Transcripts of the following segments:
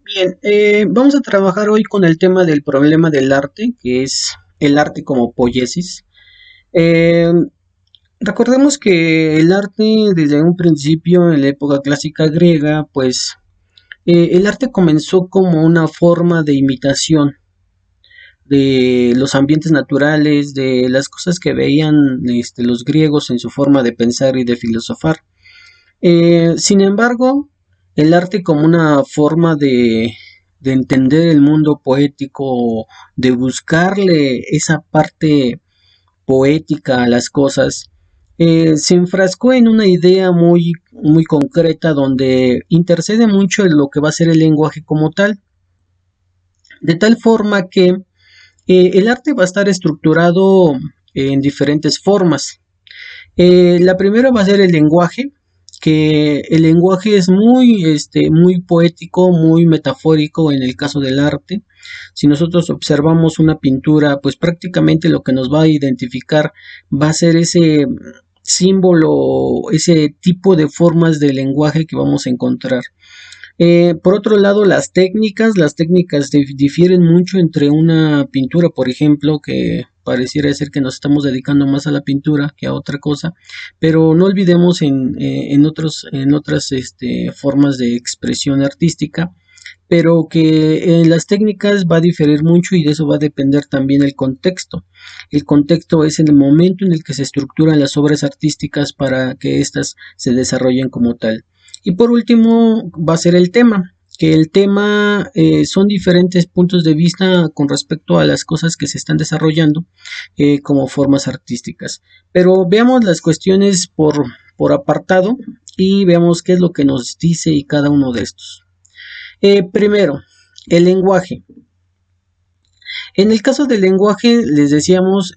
Bien, vamos a trabajar hoy con el tema del problema del arte, que es el arte como poiesis. Eh, Recordemos que el arte desde un principio, en la época clásica griega, pues el arte comenzó como una forma de imitación de los ambientes naturales, de las cosas que veían los griegos en su forma de pensar y de filosofar. Sin embargo, el arte como una forma de entender el mundo poético, de buscarle esa parte poética a las cosas, se enfrascó en una idea muy concreta donde intercede mucho en lo que va a ser el lenguaje como tal, de tal forma que el arte va a estar estructurado en diferentes formas. La primera va a ser el lenguaje, que el lenguaje es muy poético, muy metafórico en el caso del arte. Si nosotros observamos una pintura, pues prácticamente lo que nos va a identificar va a ser ese símbolo, ese tipo de formas de lenguaje que vamos a encontrar. Por otro lado, las técnicas difieren mucho entre una pintura, por ejemplo, que pareciera ser que nos estamos dedicando más a la pintura que a otra cosa, pero no olvidemos en otras formas de expresión artística, pero que en las técnicas va a diferir mucho y de eso va a depender también el contexto. El contexto es el momento en el que se estructuran las obras artísticas para que éstas se desarrollen como tal. Y por último va a ser el tema, que el tema son diferentes puntos de vista con respecto a las cosas que se están desarrollando como formas artísticas. Pero veamos las cuestiones por apartado y veamos qué es lo que nos dice y cada uno de estos. Primero, el lenguaje. En el caso del lenguaje, les decíamos,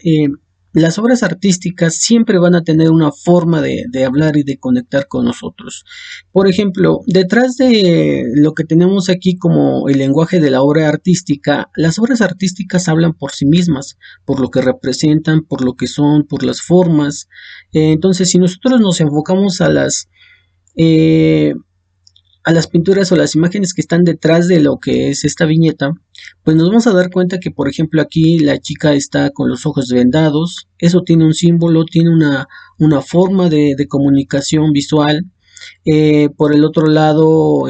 las obras artísticas siempre van a tener una forma de hablar y de conectar con nosotros. Por ejemplo, detrás de lo que tenemos aquí como el lenguaje de la obra artística, las obras artísticas hablan por sí mismas, por lo que representan, por lo que son, por las formas. Entonces, si nosotros nos enfocamos eh, a las pinturas o las imágenes que están detrás de lo que es esta viñeta, pues nos vamos a dar cuenta que, por ejemplo, aquí la chica está con los ojos vendados, eso tiene un símbolo, tiene una forma de comunicación visual. Por el otro lado,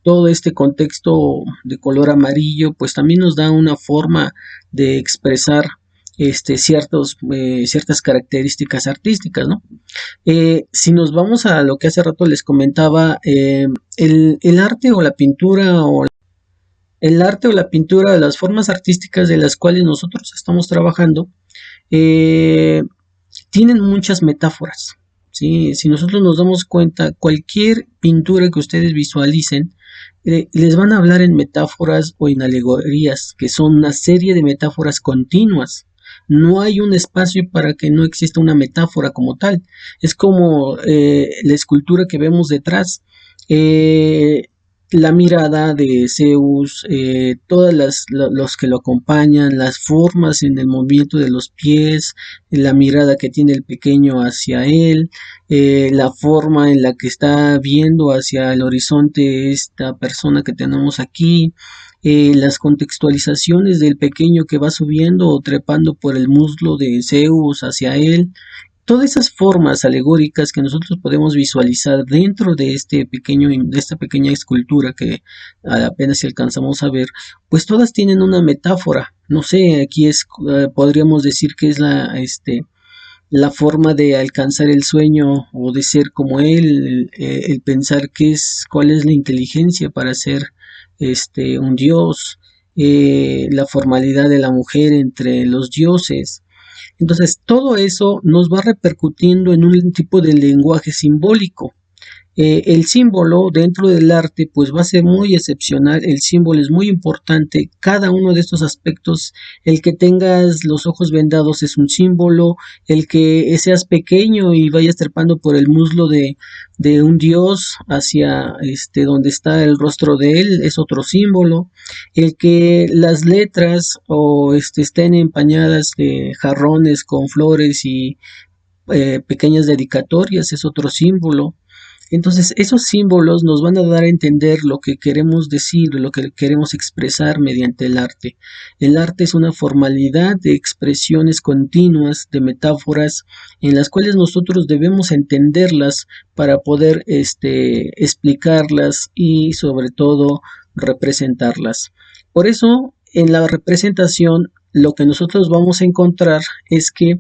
todo este contexto de color amarillo, pues también nos da una forma de expresar ciertas características artísticas, ¿no? Si nos vamos a lo que hace rato les comentaba, el arte o la pintura el arte o la pintura, las formas artísticas de las cuales nosotros estamos trabajando, eh, tienen muchas metáforas. ¿Sí? Si nosotros nos damos cuenta, cualquier pintura que ustedes visualicen, les van a hablar en metáforas o en alegorías, que son una serie de metáforas continuas. No hay un espacio para que no exista una metáfora como tal. Es como la escultura que vemos detrás. Eh, la mirada de Zeus, los que lo acompañan, las formas en el movimiento de los pies, la mirada que tiene el pequeño hacia él, la forma en la que está viendo hacia el horizonte esta persona que tenemos aquí, las contextualizaciones del pequeño que va subiendo o trepando por el muslo de Zeus hacia él, todas esas formas alegóricas que nosotros podemos visualizar dentro de de esta pequeña escultura que apenas si alcanzamos a ver, pues todas tienen una metáfora. No sé, podríamos decir que es la forma de alcanzar el sueño o de ser como él, el pensar cuál es la inteligencia para ser un dios, la formalidad de la mujer entre los dioses. Entonces, todo eso nos va repercutiendo en un tipo de lenguaje simbólico. El símbolo dentro del arte pues va a ser muy excepcional, el símbolo es muy importante, cada uno de estos aspectos, el que tengas los ojos vendados es un símbolo, el que seas pequeño y vayas trepando por el muslo de un dios hacia donde está el rostro de él es otro símbolo, el que las letras o estén empañadas de jarrones con flores y pequeñas dedicatorias es otro símbolo. Entonces, esos símbolos nos van a dar a entender lo que queremos decir, lo que queremos expresar mediante el arte. El arte es una formalidad de expresiones continuas, de metáforas, en las cuales nosotros debemos entenderlas para poder explicarlas y sobre todo representarlas. Por eso, en la representación, lo que nosotros vamos a encontrar es que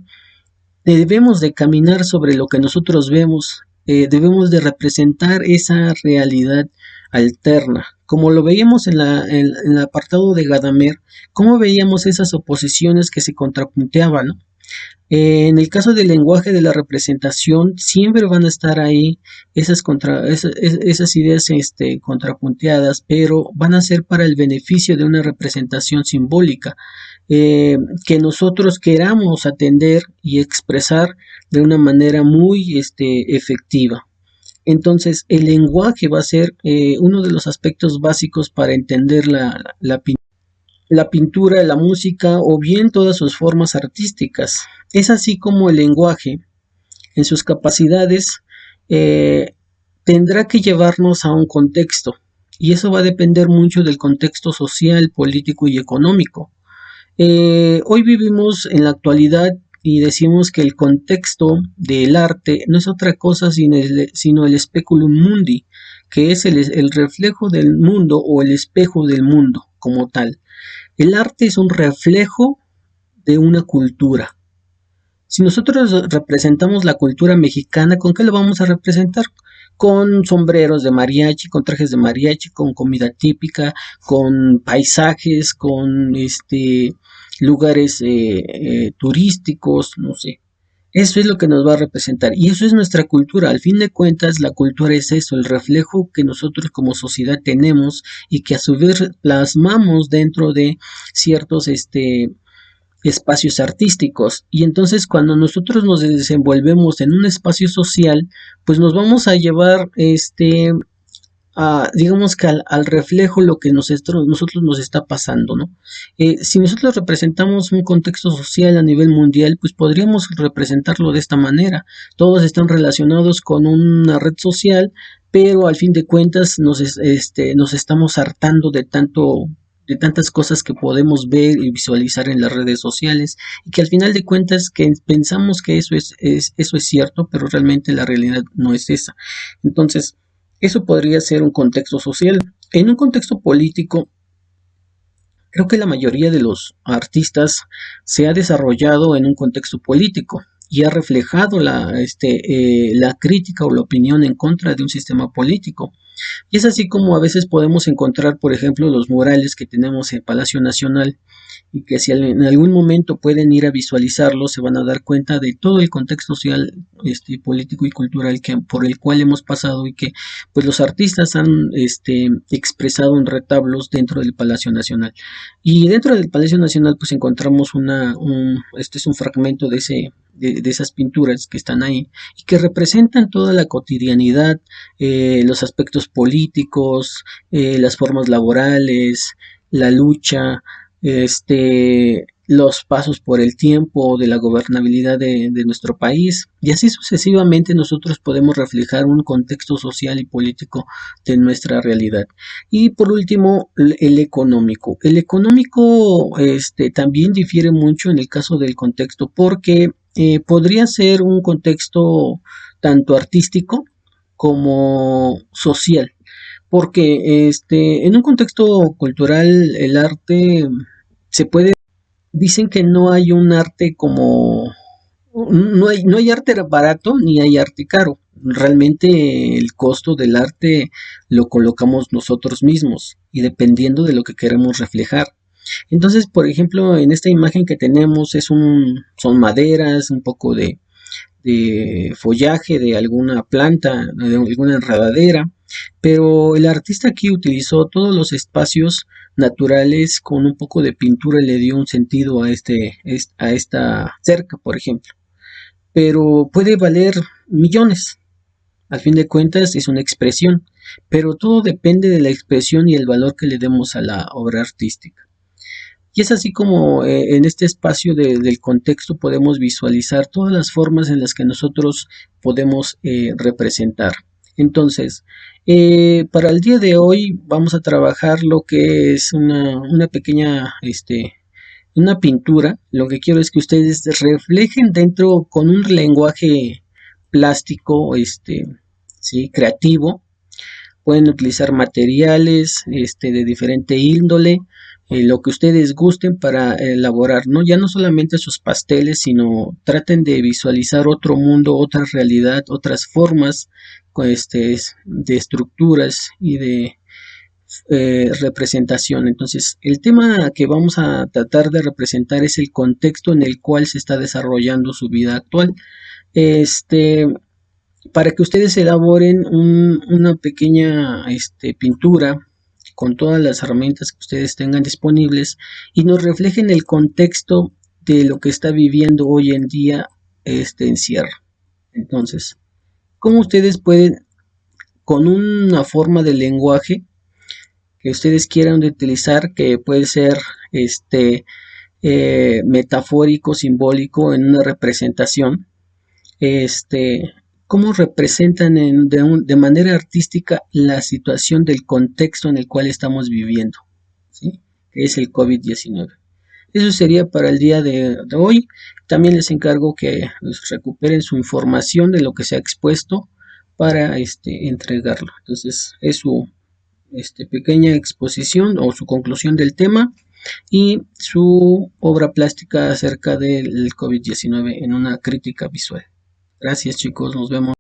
debemos de caminar sobre lo que nosotros vemos, debemos de representar esa realidad alterna. Como lo veíamos en el apartado de Gadamer, cómo veíamos esas oposiciones que se contrapunteaban, ¿no? En el caso del lenguaje de la representación, siempre van a estar ahí esas ideas contrapunteadas, pero van a ser para el beneficio de una representación simbólica que nosotros queramos atender y expresar de una manera muy efectiva. Entonces, el lenguaje va a ser uno de los aspectos básicos para entender la pintura, la música o bien todas sus formas artísticas. Es así como el lenguaje, en sus capacidades, eh, tendrá que llevarnos a un contexto, y eso va a depender mucho del contexto social, político y económico. Hoy vivimos en la actualidad y decimos que el contexto del arte no es otra cosa sino el speculum mundi, que es el reflejo del mundo o el espejo del mundo como tal. El arte es un reflejo de una cultura. Si nosotros representamos la cultura mexicana, ¿con qué lo vamos a representar? Con sombreros de mariachi, con trajes de mariachi, con comida típica, con paisajes, con lugares turísticos, no sé. Eso es lo que nos va a representar y eso es nuestra cultura. Al fin de cuentas, la cultura es eso, el reflejo que nosotros como sociedad tenemos y que a su vez plasmamos dentro de ciertos espacios artísticos. Y entonces cuando nosotros nos desenvolvemos en un espacio social, pues nos vamos a llevar digamos que al reflejo lo que nosotros nos está pasando, ¿no? Si nosotros representamos un contexto social a nivel mundial, pues podríamos representarlo de esta manera. Todos están relacionados con una red social, pero al fin de cuentas nos estamos hartando de tantas cosas que podemos ver y visualizar en las redes sociales y que al final de cuentas que pensamos que eso es cierto, pero realmente la realidad no es esa. Entonces, eso podría ser un contexto social. En un contexto político, creo que la mayoría de los artistas se ha desarrollado en un contexto político y ha reflejado la crítica o la opinión en contra de un sistema político. Y es así como a veces podemos encontrar, por ejemplo, los murales que tenemos en Palacio Nacional y que si en algún momento pueden ir a visualizarlo, se van a dar cuenta de todo el contexto social, político y cultural por el cual hemos pasado y que pues los artistas han expresado en retablos dentro del Palacio Nacional. Y dentro del Palacio Nacional pues encontramos este es un fragmento de esas pinturas que están ahí y que representan toda la cotidianidad, los aspectos políticos, las formas laborales, la lucha, los pasos por el tiempo de la gobernabilidad de nuestro país y así sucesivamente nosotros podemos reflejar un contexto social y político de nuestra realidad. Y por último, el económico. El económico también difiere mucho en el caso del contexto porque podría ser un contexto tanto artístico como social porque en un contexto cultural el arte se puede, dicen que no hay un arte como, no hay arte barato ni hay arte caro. Realmente el costo del arte lo colocamos nosotros mismos y dependiendo de lo que queremos reflejar. Entonces, por ejemplo, en esta imagen que tenemos son maderas, un poco de follaje de alguna planta, de alguna enredadera, pero el artista aquí utilizó todos los espacios naturales con un poco de pintura y le dio un sentido a esta cerca, por ejemplo. Pero puede valer millones. Al fin de cuentas es una expresión, pero todo depende de la expresión y el valor que le demos a la obra artística. Y es así como en este espacio del contexto podemos visualizar todas las formas en las que nosotros podemos representar. Entonces, para el día de hoy vamos a trabajar lo que es una pequeña, una pintura. Lo que quiero es que ustedes reflejen dentro con un lenguaje plástico, sí, creativo. Pueden utilizar materiales, de diferente índole, lo que ustedes gusten para elaborar, ¿no? Ya no solamente sus pasteles, sino traten de visualizar otro mundo, otra realidad, otras formas, de estructuras y de representación. Entonces, el tema que vamos a tratar de representar es el contexto en el cual se está desarrollando su vida actual. Este, para que ustedes elaboren una pequeña pintura con todas las herramientas que ustedes tengan disponibles y nos reflejen el contexto de lo que está viviendo hoy en día este encierro. Entonces, ¿cómo ustedes pueden, con una forma de lenguaje que ustedes quieran utilizar, que puede ser metafórico, simbólico, en una representación, este, cómo representan de manera artística la situación del contexto en el cual estamos viviendo, ¿sí? Que es el COVID-19. Eso sería para el día de hoy. También les encargo que recuperen su información de lo que se ha expuesto para entregarlo. Entonces, es su pequeña exposición o su conclusión del tema y su obra plástica acerca del COVID-19 en una crítica visual. Gracias chicos, nos vemos.